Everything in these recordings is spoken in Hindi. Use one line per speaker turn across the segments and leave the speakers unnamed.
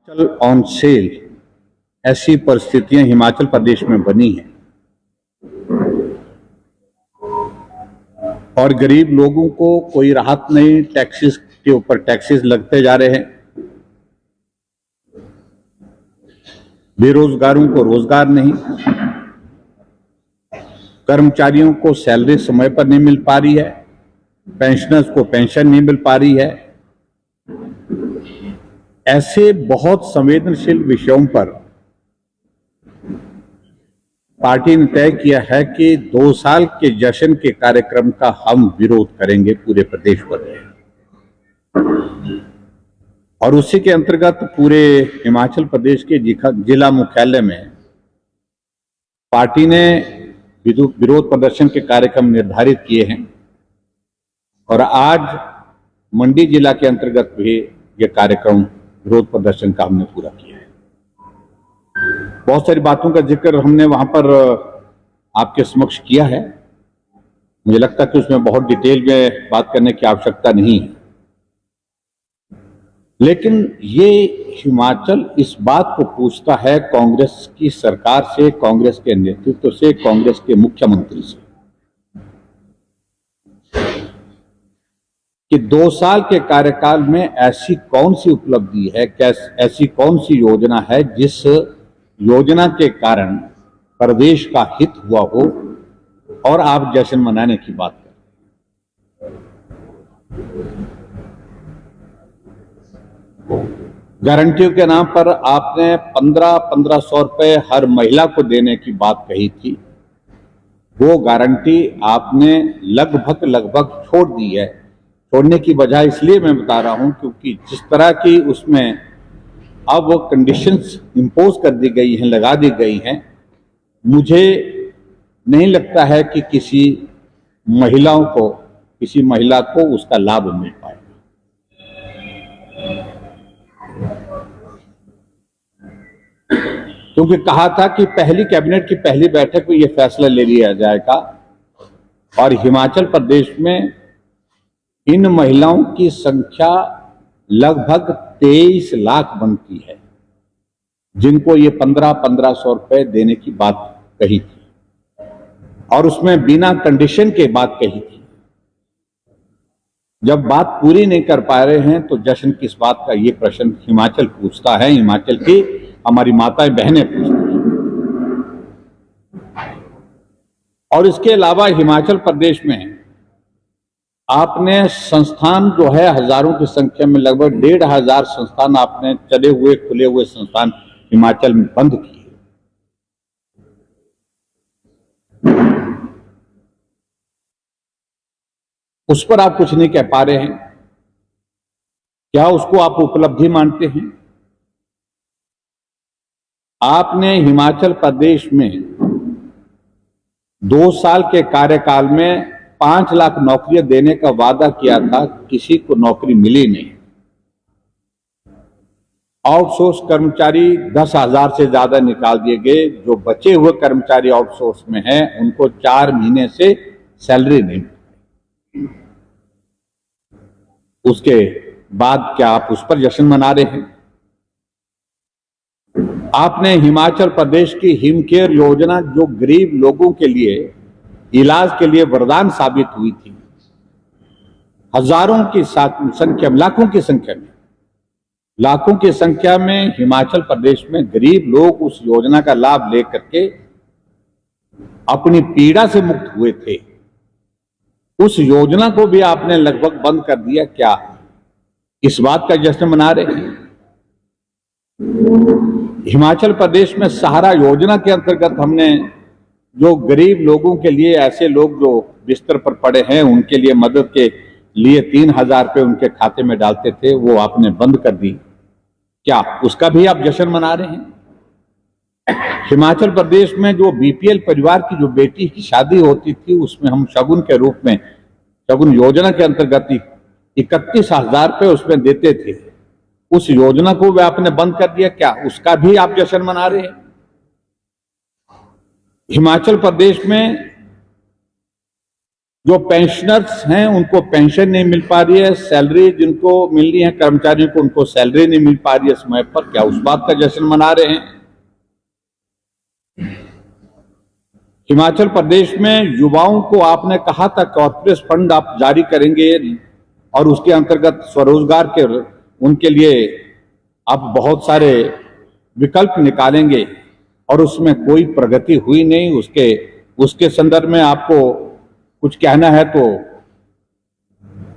हिमाचल ऑन सेल, ऐसी परिस्थितियां हिमाचल प्रदेश में बनी हैं और गरीब लोगों को कोई राहत नहीं। टैक्सेस के ऊपर टैक्सेस लगते जा रहे हैं, बेरोजगारों को रोजगार नहीं, कर्मचारियों को सैलरी समय पर नहीं मिल पा रही है, पेंशनर्स को पेंशन नहीं मिल पा रही है। ऐसे बहुत संवेदनशील विषयों पर पार्टी ने तय किया है कि 2 साल के जश्न के कार्यक्रम का हम विरोध करेंगे पूरे प्रदेश भर में, और उसी के अंतर्गत पूरे हिमाचल प्रदेश के जिला मुख्यालय में पार्टी ने विरोध प्रदर्शन के कार्यक्रम निर्धारित किए हैं। और आज मंडी जिला के अंतर्गत भी ये कार्यक्रम विरोध प्रदर्शन का हमने पूरा किया है। बहुत सारी बातों का जिक्र हमने वहां पर आपके समक्ष किया है। मुझे लगता है कि उसमें बहुत डिटेल में बात करने की आवश्यकता नहीं है, लेकिन ये हिमाचल इस बात को पूछता है कांग्रेस की सरकार से, कांग्रेस के नेतृत्व से, कांग्रेस के मुख्यमंत्री से, कि 2 साल के कार्यकाल में ऐसी कौन सी उपलब्धि है, ऐसी कौन सी योजना है जिस योजना के कारण प्रदेश का हित हुआ हो और आप जश्न मनाने की बात करें। गारंटियों के नाम पर आपने 1500 रुपए हर महिला को देने की बात कही थी। वो गारंटी आपने लगभग छोड़ दी है। छोड़ने की वजह इसलिए मैं बता रहा हूं क्योंकि जिस तरह की उसमें अब कंडीशंस इंपोज कर दी गई हैं, लगा दी गई हैं, मुझे नहीं लगता है कि किसी महिला को उसका लाभ मिल पाएगा। क्योंकि कहा था कि पहली कैबिनेट की पहली बैठक में यह फैसला ले लिया जाएगा और हिमाचल प्रदेश में इन महिलाओं की संख्या लगभग 23 लाख बनती है, जिनको ये 1500 रुपए देने की बात कही थी और उसमें बिना कंडीशन के बात कही थी। जब बात पूरी नहीं कर पा रहे हैं तो जश्न किस बात का, ये प्रश्न हिमाचल पूछता है, हिमाचल की हमारी माताएं बहनें पूछती हैं। और इसके अलावा हिमाचल प्रदेश में आपने संस्थान जो है हजारों की संख्या में, लगभग 1500 संस्थान आपने चले हुए खुले हुए संस्थान हिमाचल में बंद किए। उस पर आप कुछ नहीं कह पा रहे हैं। क्या उसको आप उपलब्धि मानते हैं? आपने हिमाचल प्रदेश में 2 साल के कार्यकाल में 5 लाख नौकरियां देने का वादा किया था, किसी को नौकरी मिली नहीं। आउटसोर्स कर्मचारी 10,000 से ज्यादा निकाल दिए गए। जो बचे हुए कर्मचारी आउटसोर्स में हैं, उनको 4 महीने से सैलरी नहीं मिली। उसके बाद क्या आप उस पर जश्न मना रहे हैं? आपने हिमाचल प्रदेश की हिम केयर योजना, जो गरीब लोगों के लिए इलाज के लिए वरदान साबित हुई थी, हजारों की संख्या, लाखों की संख्या में हिमाचल प्रदेश में गरीब लोग उस योजना का लाभ लेकर के अपनी पीड़ा से मुक्त हुए थे। उस योजना को भी आपने लगभग बंद कर दिया। क्या इस बात का जश्न मना रहे हैं? हिमाचल प्रदेश में सहारा योजना के अंतर्गत हमने जो गरीब लोगों के लिए, ऐसे लोग जो बिस्तर पर पड़े हैं, उनके लिए मदद के लिए 3000 रुपए उनके खाते में डालते थे, वो आपने बंद कर दी। क्या उसका भी आप जश्न मना रहे हैं? हिमाचल प्रदेश में जो बीपीएल परिवार की जो बेटी की शादी होती थी, उसमें हम शगुन के रूप में, शगुन योजना के अंतर्गत 31,000 रुपए उसमें देते थे। उस योजना को भी आपने बंद कर दिया। क्या उसका भी आप जश्न मना रहे हैं? हिमाचल प्रदेश में जो पेंशनर्स हैं उनको पेंशन नहीं मिल पा रही है, सैलरी जिनको मिलनी है कर्मचारियों को उनको सैलरी नहीं मिल पा रही है समय पर, क्या उस बात का जश्न मना रहे हैं? हिमाचल प्रदेश में युवाओं को आपने कहा था कॉर्पोरेट फंड आप जारी करेंगे और उसके अंतर्गत स्वरोजगार के उनके लिए आप बहुत सारे विकल्प निकालेंगे, और उसमें कोई प्रगति हुई नहीं। उसके संदर्भ में आपको कुछ कहना है तो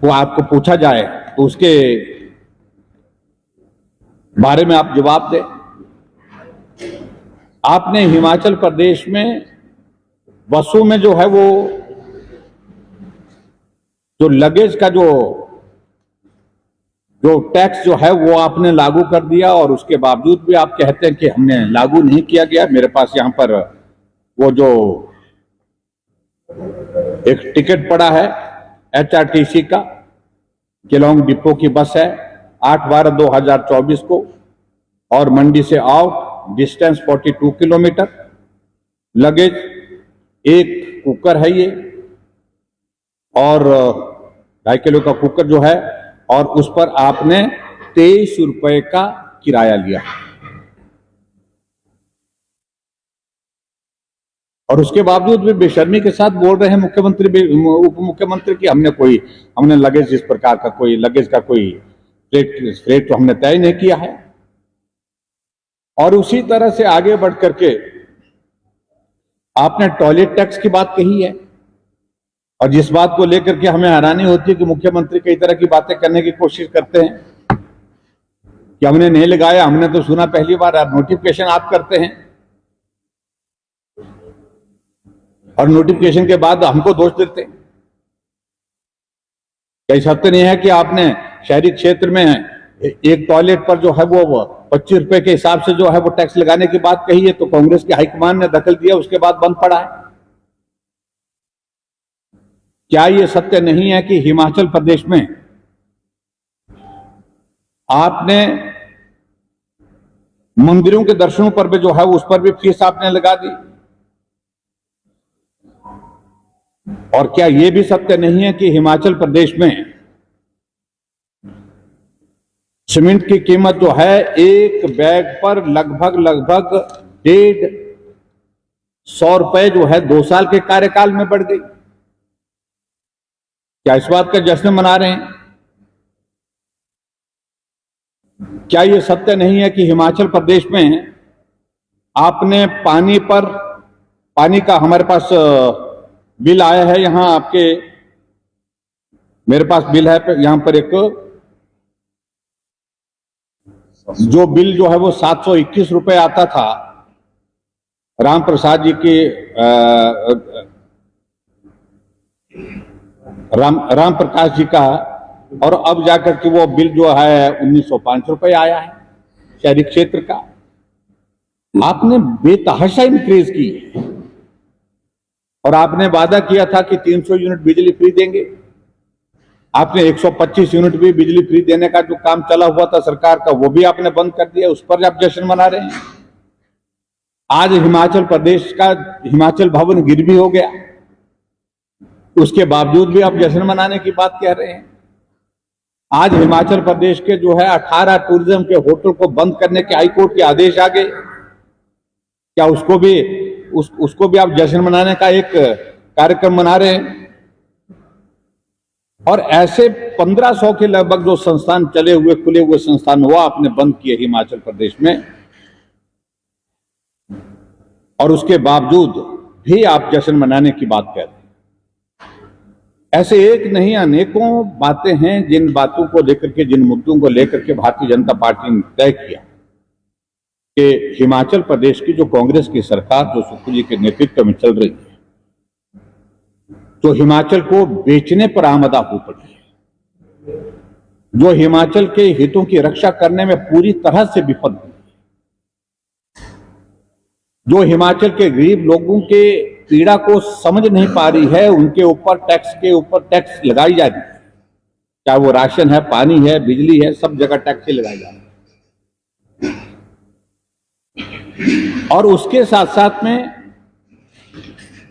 वो आपको पूछा जाए तो उसके बारे में आप जवाब दें। आपने हिमाचल प्रदेश में बसों में जो है वो जो लगेज का जो टैक्स जो है वो आपने लागू कर दिया, और उसके बावजूद भी आप कहते हैं कि हमने लागू नहीं किया गया। मेरे पास यहां पर वो जो एक टिकट पड़ा है HRTC का, केलोंग डिपो की बस है, 8/12/2024 को, और मंडी से आउट, डिस्टेंस 42 किलोमीटर, लगेज एक कुकर है ये, और 2.5 किलो का कुकर जो है, और उस पर आपने 23 रुपए का किराया लिया, और उसके बावजूद भी बेशर्मी के साथ बोल रहे हैं मुख्यमंत्री उप मुख्यमंत्री की हमने लगेज इस प्रकार का कोई लगेज का कोई रेट तो हमने तय नहीं किया है। और उसी तरह से आगे बढ़ करके आपने टॉयलेट टैक्स की बात कही है, और जिस बात को लेकर के हमें हैरानी होती है कि मुख्यमंत्री कई तरह की बातें करने की कोशिश करते हैं कि हमने नहीं लगाया, हमने तो सुना पहली बार, नोटिफिकेशन आप करते हैं और नोटिफिकेशन के बाद हमको दोष देते हैं। कई शर्त नहीं है कि आपने शहरी क्षेत्र में एक टॉयलेट पर जो है वो 25 रुपए के हिसाब से जो है वो टैक्स लगाने की बात कही है, तो कांग्रेस के हाईकमान ने दखल दिया, उसके बाद बंद पड़ा है। क्या ये सत्य नहीं है कि हिमाचल प्रदेश में आपने मंदिरों के दर्शनों पर भी जो है उस पर भी फीस आपने लगा दी? और क्या यह भी सत्य नहीं है कि हिमाचल प्रदेश में सीमेंट की कीमत जो है एक बैग पर लगभग 150 रुपए जो है 2 साल के कार्यकाल में बढ़ गई? क्या इस बात का जश्न मना रहे हैं? क्या यह सत्य नहीं है कि हिमाचल प्रदेश में आपने पानी का हमारे पास बिल आया है, यहां आपके मेरे पास बिल है यहां पर एक जो बिल जो है वो 721 रुपए आता था राम प्रसाद जी की राम प्रकाश जी का, और अब जाकर के वो बिल जो है 1905 रुपए आया है शहरी क्षेत्र का। आपने बेतहाशा इंक्रीज की और आपने वादा किया था कि 300 यूनिट बिजली फ्री देंगे। आपने 125 यूनिट भी बिजली फ्री देने का जो काम चला हुआ था सरकार का वो भी आपने बंद कर दिया, उस पर आप जश्न मना रहे हैं। आज हिमाचल प्रदेश का हिमाचल भवन गिर भी हो गया, उसके बावजूद भी आप जश्न मनाने की बात कह रहे हैं। आज हिमाचल प्रदेश के जो है 18 टूरिज्म के होटल को बंद करने के हाईकोर्ट के आदेश आ गए, क्या उसको भी आप जश्न मनाने का एक कार्यक्रम मना रहे हैं? और ऐसे 1500 के लगभग जो संस्थान चले हुए खुले हुए संस्थान वो आपने बंद किए हिमाचल प्रदेश में, और उसके बावजूद भी आप जश्न मनाने की बात कर रहे हैं। ऐसे एक नहीं अनेकों बातें हैं जिन बातों को लेकर के, जिन मुद्दों को लेकर के भारतीय जनता पार्टी ने तय किया कि हिमाचल प्रदेश की जो कांग्रेस की सरकार जो सुखू जी के नेतृत्व में चल रही है, तो हिमाचल को बेचने पर आमदा हो पड़ी है, जो हिमाचल के हितों की रक्षा करने में पूरी तरह से विफल हुई, जो हिमाचल के गरीब लोगों के पीड़ा को समझ नहीं पा रही है, उनके ऊपर टैक्स लगाई जा रही है, चाहे वो राशन है, पानी है, बिजली है, सब जगह टैक्स ही लगाई जा रही है। और उसके साथ साथ में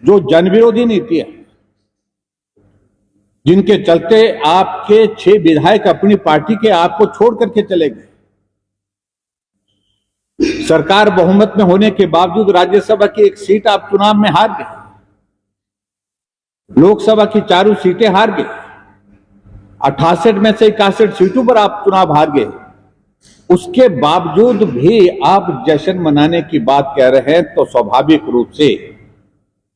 जो जनविरोधी नीति है, जिनके चलते आपके 6 विधायक अपनी पार्टी के आपको छोड़ करके चले गए। सरकार बहुमत में होने के बावजूद राज्यसभा की 1 सीट आप चुनाव में हार गए, लोकसभा की 4 सीटें हार गए, 68 में से 61 सीटों पर आप चुनाव हार गए। उसके बावजूद भी आप जश्न मनाने की बात कह रहे हैं, तो स्वाभाविक रूप से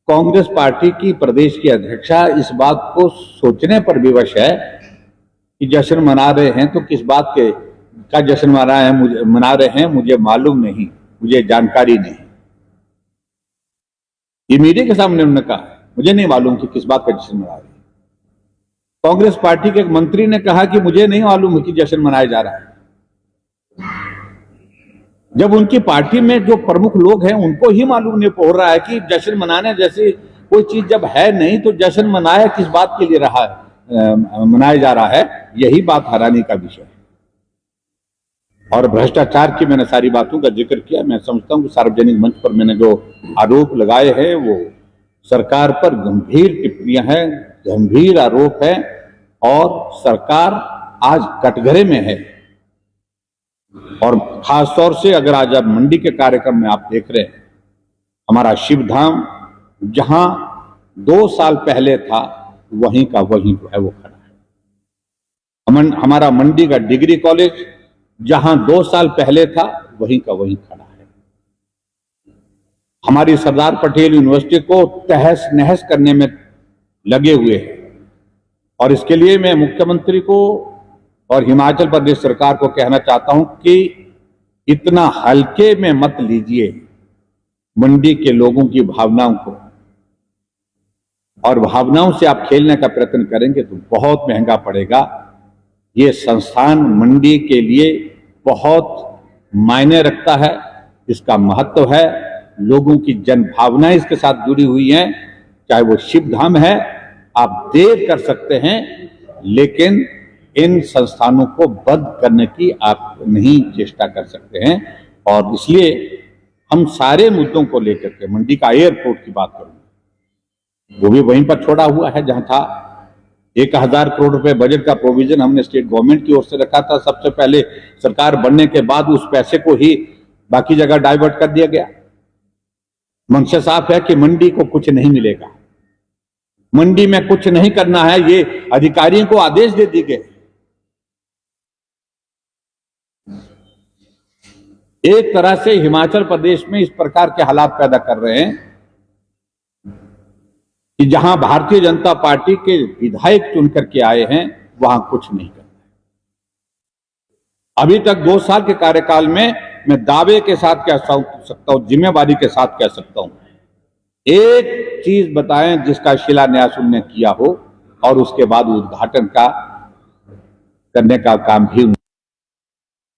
कांग्रेस पार्टी की प्रदेश की अध्यक्षा इस बात को सोचने पर विवश है कि जश्न मना रहे हैं तो किस बात का जश्न मना रहे हैं मुझे मालूम नहीं, मुझे जानकारी नहीं। ये मीडिया के सामने उन्होंने कहा, मुझे नहीं मालूम कि किस बात का जश्न मना रहे हैं। कांग्रेस पार्टी के एक मंत्री ने कहा कि मुझे नहीं मालूम कि जश्न मनाया जा रहा है। जब उनकी पार्टी में जो प्रमुख लोग हैं उनको ही मालूम नहीं हो रहा है कि जश्न मनाने जैसी कोई चीज जब है नहीं तो जश्न मनाया किस बात के लिए मनाया जा रहा है। यही बात हैरानी का विषय है। और भ्रष्टाचार की मैंने सारी बातों का जिक्र किया। मैं समझता हूं कि सार्वजनिक मंच पर मैंने जो आरोप लगाए हैं वो सरकार पर गंभीर टिप्पणियां हैं, गंभीर आरोप है और सरकार आज कटघरे में है। और खासतौर से अगर आज आप मंडी के कार्यक्रम में आप देख रहे हैं, हमारा शिवधाम जहां 2 साल पहले था वहीं का वहीं जो है वो खड़ा है। हमारा मंडी का डिग्री कॉलेज जहां 2 साल पहले था वहीं का वहीं खड़ा है। हमारी सरदार पटेल यूनिवर्सिटी को तहस नहस करने में लगे हुए हैं। और इसके लिए मैं मुख्यमंत्री को और हिमाचल प्रदेश सरकार को कहना चाहता हूं कि इतना हल्के में मत लीजिए मंडी के लोगों की भावनाओं को, और भावनाओं से आप खेलने का प्रयत्न करेंगे तो बहुत महंगा पड़ेगा। ये संस्थान मंडी के लिए बहुत मायने रखता है, इसका महत्व है, लोगों की जन भावनाएं इसके साथ जुड़ी हुई हैं। चाहे वो शिवधाम है, आप देर कर सकते हैं लेकिन इन संस्थानों को बंद करने की आप नहीं चेष्टा कर सकते हैं। और इसलिए हम सारे मुद्दों को लेकर के, मंडी का एयरपोर्ट की बात करूंगा, वो भी वहीं पर छोड़ा हुआ है जहां था। 1000 करोड़ रुपए बजट का प्रोविजन हमने स्टेट गवर्नमेंट की ओर से रखा था। सबसे पहले सरकार बनने के बाद उस पैसे को ही बाकी जगह डाइवर्ट कर दिया गया। मंशा साफ है कि मंडी को कुछ नहीं मिलेगा, मंडी में कुछ नहीं करना है, ये अधिकारियों को आदेश दे दिए गए। एक तरह से हिमाचल प्रदेश में इस प्रकार के हालात पैदा कर रहे हैं कि जहां भारतीय जनता पार्टी के विधायक चुन करके आए हैं वहां कुछ नहीं करना है। अभी तक 2 साल के कार्यकाल में मैं दावे के साथ कह सकता हूं, जिम्मेवारी के साथ कह सकता हूं, एक चीज बताएं जिसका शिलान्यास उन्होंने किया हो और उसके बाद उद्घाटन का करने का काम भी